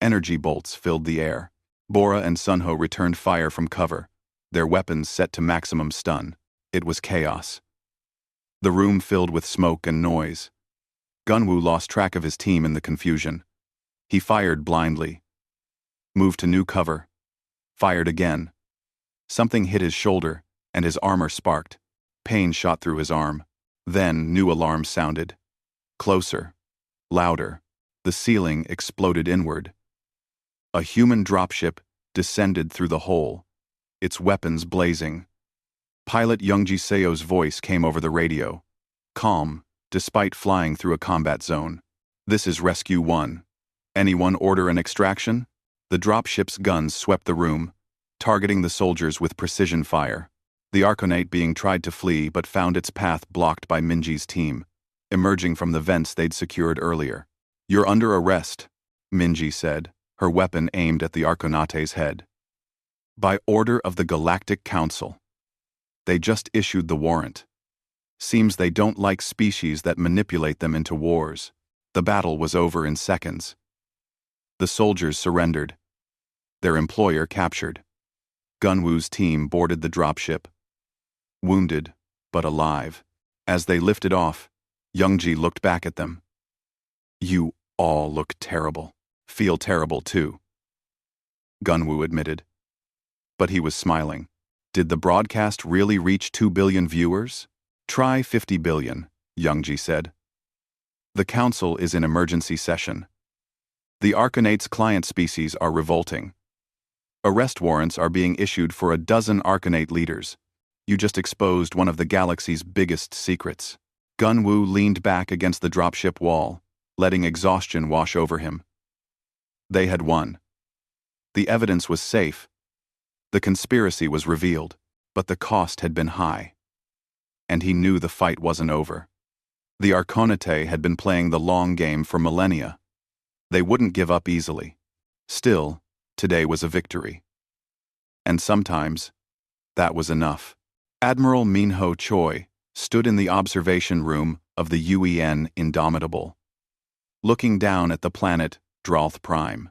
Energy bolts filled the air. Bora and Sunho returned fire from cover, their weapons set to maximum stun. It was chaos. The room filled with smoke and noise. Gunwoo lost track of his team in the confusion. He fired blindly. Moved to new cover. Fired again. Something hit his shoulder, and his armor sparked. Pain shot through his arm. Then new alarms sounded. Closer. Louder. The ceiling exploded inward. A human dropship descended through the hole, its weapons blazing. Pilot Youngji Seo's voice came over the radio. Calm, despite flying through a combat zone. This is Rescue 1. Anyone order an extraction? The dropship's guns swept the room, targeting the soldiers with precision fire. The Arcanate being tried to flee but found its path blocked by Minji's team, emerging from the vents they'd secured earlier. You're under arrest, Minji said, her weapon aimed at the Arcanate's head. By order of the Galactic Council. They just issued the warrant. Seems they don't like species that manipulate them into wars. The battle was over in seconds. The soldiers surrendered. Their employer captured. Gunwoo's team boarded the dropship. Wounded, but alive. As they lifted off, Youngji looked back at them. You all look terrible. Feel terrible too, Gunwoo admitted. But he was smiling. Did the broadcast really reach 2 billion viewers? Try 50 billion, Youngji said. The council is in emergency session. The Arcanate's client species are revolting. Arrest warrants are being issued for 12 Arcanate leaders. You just exposed one of the galaxy's biggest secrets. Gunwoo leaned back against the dropship wall, letting exhaustion wash over him. They had won. The evidence was safe. The conspiracy was revealed, but the cost had been high. And he knew the fight wasn't over. The Arcanate had been playing the long game for millennia. They wouldn't give up easily. Still, today was a victory. And sometimes, that was enough. Admiral Minho Choi stood in the observation room of the UEN Indomitable, looking down at the planet Dralth Prime.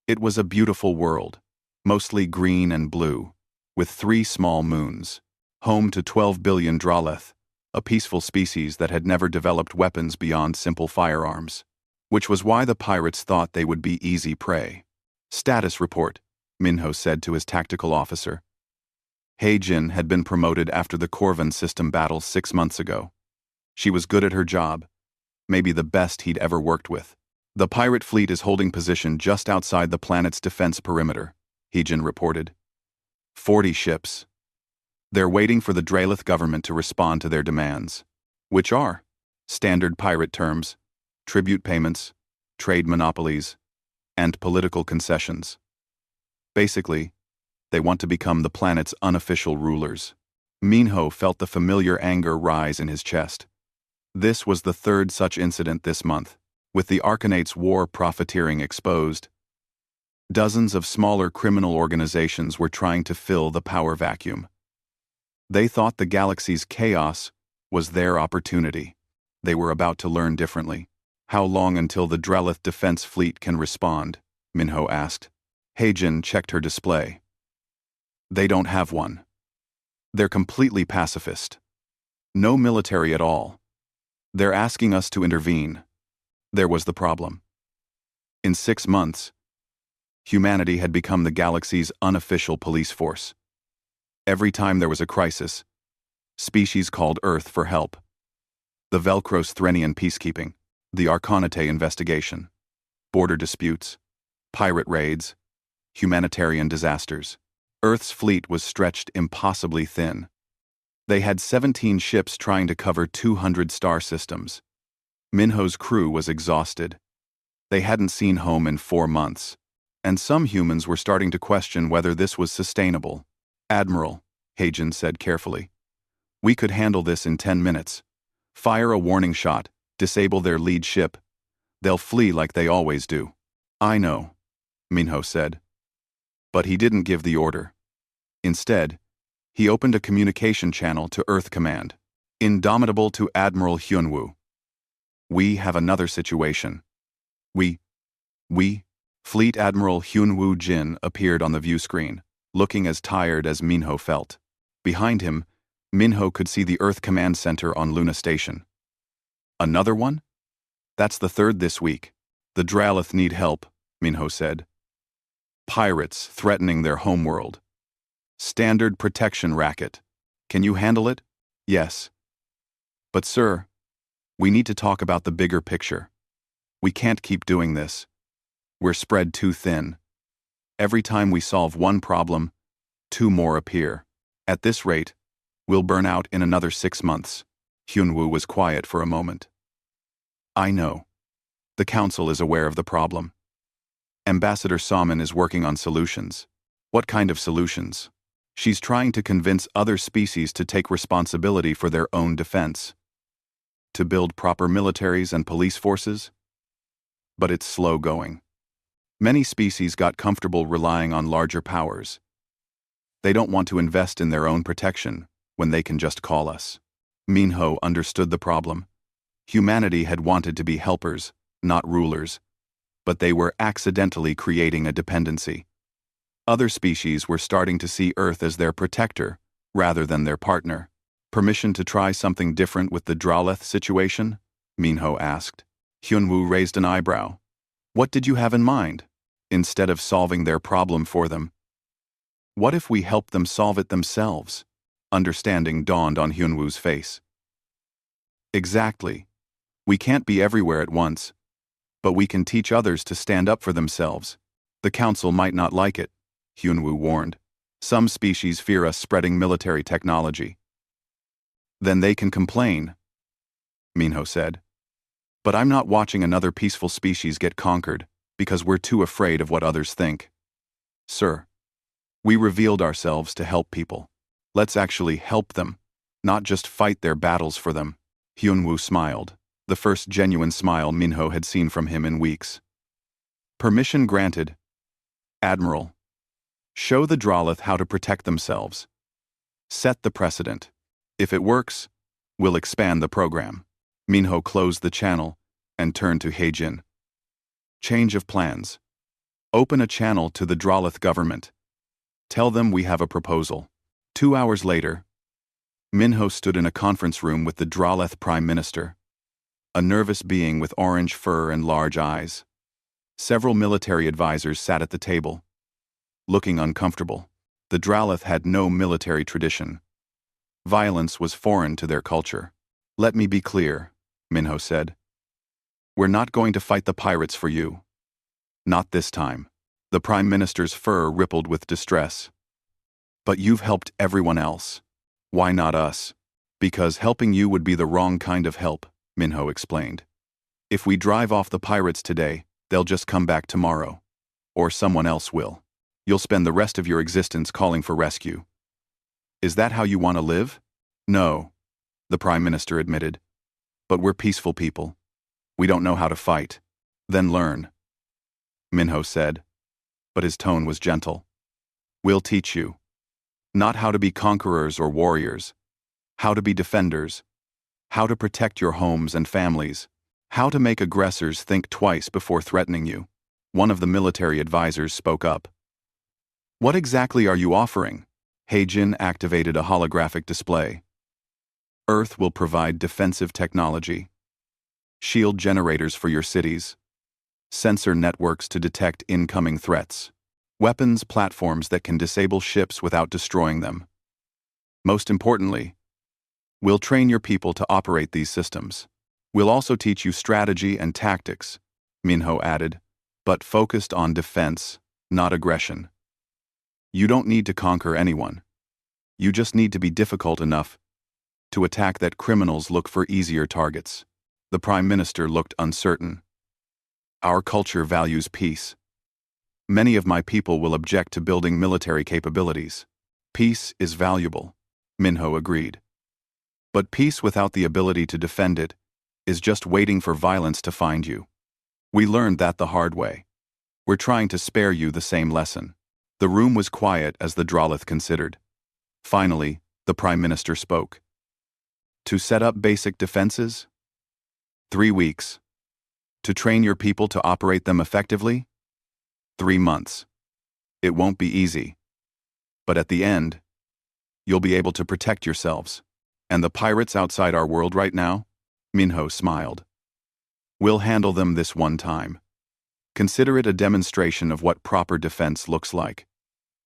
It was a beautiful world, mostly green and blue, with 3 small moons, home to 12 billion Draleth, a peaceful species that had never developed weapons beyond simple firearms, which was why the pirates thought they would be easy prey. Status report, Minho said to his tactical officer. Heijin had been promoted after the Corvan system battle 6 months ago. She was good at her job, maybe the best he'd ever worked with. The pirate fleet is holding position just outside the planet's defense perimeter, Heijin reported. 40 ships. They're waiting for the Draleth government to respond to their demands. Which are? Standard pirate terms, tribute payments, trade monopolies, and political concessions. Basically, they want to become the planet's unofficial rulers. Minho felt the familiar anger rise in his chest. This was the third such incident this month. With the Arcanate's war profiteering exposed, dozens of smaller criminal organizations were trying to fill the power vacuum. They thought the galaxy's chaos was their opportunity. They were about to learn differently. How long until the Drellith defense fleet can respond? Minho asked. Heijin checked her display. They don't have one. They're completely pacifist. No military at all. They're asking us to intervene. There was the problem. In 6 months, humanity had become the galaxy's unofficial police force. Every time there was a crisis, species called Earth for help. The Velcros Threnian peacekeeping, the Arcanate investigation, border disputes, pirate raids, humanitarian disasters. Earth's fleet was stretched impossibly thin. They had 17 ships trying to cover 200 star systems. Minho's crew was exhausted. They hadn't seen home in 4 months, and some humans were starting to question whether this was sustainable. Admiral, Heijin said carefully, we could handle this in 10 minutes. Fire a warning shot, disable their lead ship. They'll flee like they always do. I know, Minho said. But he didn't give the order. Instead, he opened a communication channel to Earth Command. Indomitable to Admiral Hyunwoo. We have another situation. We? Fleet Admiral Hyunwoo Jin appeared on the view screen, looking as tired as Minho felt. Behind him, Minho could see the Earth Command Center on Luna Station. Another one? That's the third this week. The Drellith need help, Minho said. Pirates threatening their homeworld. Standard protection racket. Can you handle it? Yes. But sir, we need to talk about the bigger picture. We can't keep doing this. We're spread too thin. Every time we solve one problem, 2 more appear. At this rate, we'll burn out in another 6 months. Hyunwoo was quiet for a moment. I know. The Council is aware of the problem. Ambassador Salmon is working on solutions. What kind of solutions? She's trying to convince other species to take responsibility for their own defense. To build proper militaries and police forces? But it's slow going. Many species got comfortable relying on larger powers. They don't want to invest in their own protection when they can just call us. Minho understood the problem. Humanity had wanted to be helpers, not rulers, but they were accidentally creating a dependency. Other species were starting to see Earth as their protector rather than their partner. Permission to try something different with the Drellith situation? Minho asked. Hyunwoo raised an eyebrow. What did you have in mind? Instead of solving their problem for them, what if we helped them solve it themselves? Understanding dawned on Hyunwoo's face. Exactly. We can't be everywhere at once, but we can teach others to stand up for themselves. The Council might not like it, Hyunwoo warned. Some species fear us spreading military technology. Then they can complain, Minho said. But I'm not watching another peaceful species get conquered because we're too afraid of what others think. Sir, we revealed ourselves to help people. Let's actually help them, not just fight their battles for them. Hyunwoo smiled, the first genuine smile Minho had seen from him in weeks. Permission granted. Admiral, show the Drellith how to protect themselves. Set the precedent. If it works, we'll expand the program. Minho closed the channel and turned to Heijin. Change of plans. Open a channel to the Drellith government. Tell them we have a proposal. 2 hours later, Minho stood in a conference room with the Drellith Prime Minister, a nervous being with orange fur and large eyes. Several military advisors sat at the table, looking uncomfortable. The Drellith had no military tradition. Violence was foreign to their culture. Let me be clear, Minho said. We're not going to fight the pirates for you. Not this time. The Prime Minister's fur rippled with distress. But you've helped everyone else. Why not us? Because helping you would be the wrong kind of help. Minho explained. If we drive off the pirates today, they'll just come back tomorrow. Or someone else will. You'll spend the rest of your existence calling for rescue. Is that how you want to live? No, the Prime Minister admitted. But we're peaceful people. We don't know how to fight. Then learn, Minho said, but his tone was gentle. We'll teach you. Not how to be conquerors or warriors. How to be defenders. How to protect your homes and families. How to make aggressors think twice before threatening you. One of the military advisors spoke up. What exactly are you offering? Heijin activated a holographic display. Earth will provide defensive technology. Shield generators for your cities. Sensor networks to detect incoming threats. Weapons platforms that can disable ships without destroying them. Most importantly, we'll train your people to operate these systems. We'll also teach you strategy and tactics, Minho added, but focused on defense, not aggression. You don't need to conquer anyone. You just need to be difficult enough to attack that criminals look for easier targets. The Prime Minister looked uncertain. Our culture values peace. Many of my people will object to building military capabilities. Peace is valuable, Minho agreed. But peace without the ability to defend it is just waiting for violence to find you. We learned that the hard way. We're trying to spare you the same lesson. The room was quiet as the Drolith considered. Finally, the Prime Minister spoke. To set up basic defenses? 3 weeks. To train your people to operate them effectively? 3 months. It won't be easy. But at the end, you'll be able to protect yourselves. And the pirates outside our world right now? Minho smiled. We'll handle them this one time. Consider it a demonstration of what proper defense looks like.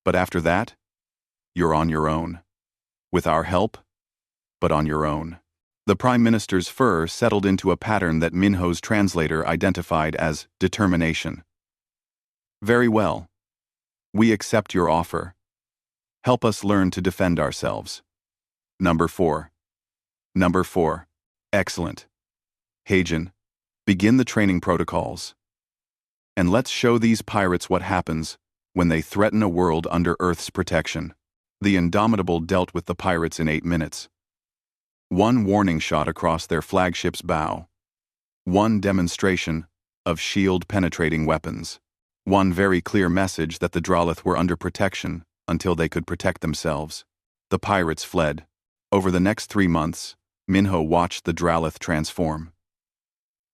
But after that, you're on your own. With our help, but on your own. The Prime Minister's fur settled into a pattern that Minho's translator identified as determination. Very well. We accept your offer. Help us learn to defend ourselves. Number 4. Number 4. Excellent. Heijin, begin the training protocols. And let's show these pirates what happens when they threaten a world under Earth's protection. The Indomitable dealt with the pirates in 8 minutes. 1 warning shot across their flagship's bow. 1 demonstration of shield-penetrating weapons. 1 very clear message that the Drolith were under protection until they could protect themselves. The pirates fled. Over the next 3 months, Minho watched the Drolith transform.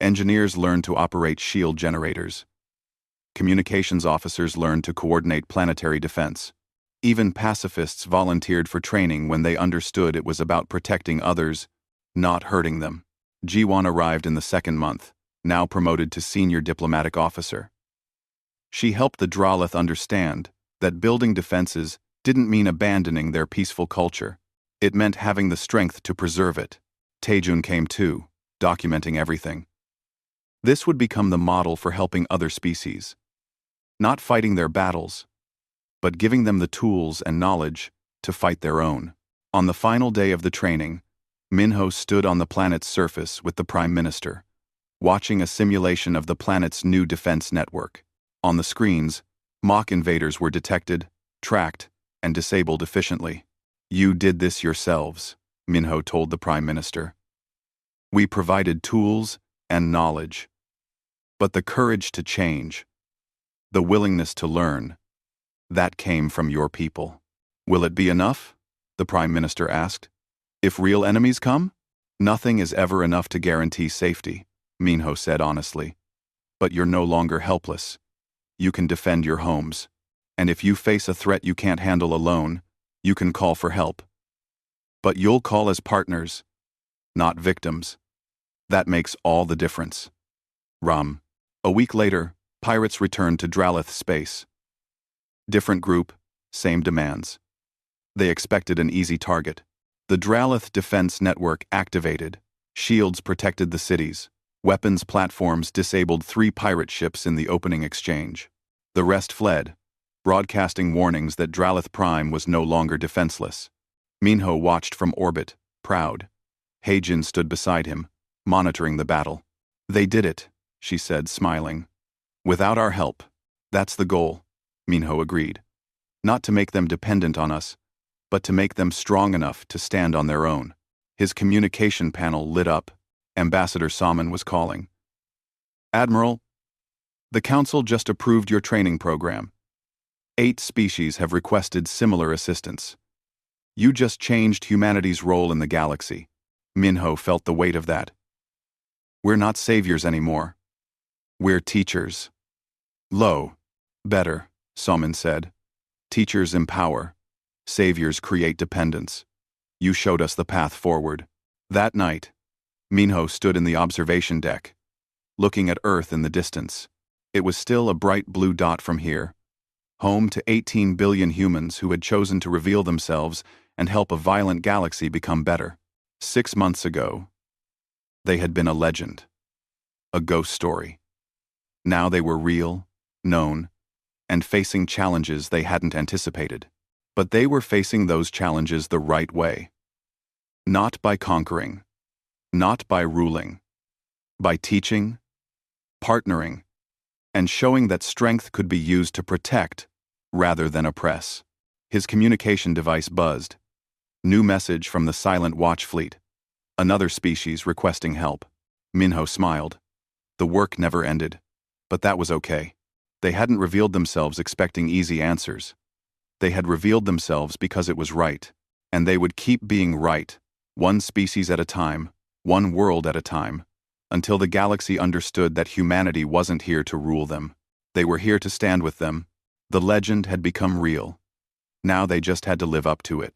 Engineers learned to operate shield generators. Communications officers learned to coordinate planetary defense. Even pacifists volunteered for training when they understood it was about protecting others, not hurting them. Jiwan arrived in the 2nd month, now promoted to senior diplomatic officer. She helped the Drolith understand that building defenses didn't mean abandoning their peaceful culture. It meant having the strength to preserve it. Taejun came too, documenting everything. This would become the model for helping other species. Not fighting their battles, but giving them the tools and knowledge to fight their own. On the final day of the training, Minho stood on the planet's surface with the Prime Minister, watching a simulation of the planet's new defense network. On the screens, mock invaders were detected, tracked, and disabled efficiently. You did this yourselves, Minho told the Prime Minister. We provided tools and knowledge. But the courage to change, the willingness to learn, that came from your people. Will it be enough? The Prime Minister asked. If real enemies come? Nothing is ever enough to guarantee safety, Minho said honestly. But you're no longer helpless. You can defend your homes. And if you face a threat you can't handle alone, you can call for help. But you'll call as partners, not victims. That makes all the difference. Rum. A week later, pirates returned to Drolith space. Different group, same demands. They expected an easy target. The Drolith defense network activated. Shields protected the cities. Weapons platforms disabled 3 pirate ships in the opening exchange. The rest fled, broadcasting warnings that Drolith Prime was no longer defenseless. Minho watched from orbit, proud. Heijin stood beside him, monitoring the battle. "They did it," she said, smiling. "Without our help. That's the goal," Minho agreed. "Not to make them dependent on us, but to make them strong enough to stand on their own." His communication panel lit up. Ambassador Salmon was calling. "Admiral, the Council just approved your training program. 8 species have requested similar assistance. You just changed humanity's role in the galaxy." Minho felt the weight of that. "We're not saviors anymore. We're teachers." "Low. Better," Salmon said. "Teachers empower. Saviors create dependence. You showed us the path forward." That night, Minho stood in the observation deck, looking at Earth in the distance. It was still a bright blue dot from here, home to 18 billion humans who had chosen to reveal themselves and help a violent galaxy become better. 6 months ago, they had been a legend, a ghost story. Now they were real, known, and facing challenges they hadn't anticipated. But they were facing those challenges the right way. Not by conquering, not by ruling, by teaching, partnering, and showing that strength could be used to protect rather than oppress. His communication device buzzed. New message from the Silent Watch Fleet. Another species requesting help. Minho smiled. The work never ended. But that was okay. They hadn't revealed themselves expecting easy answers. They had revealed themselves because it was right. And they would keep being right, one species at a time, one world at a time, until the galaxy understood that humanity wasn't here to rule them. They were here to stand with them. The legend had become real. Now they just had to live up to it.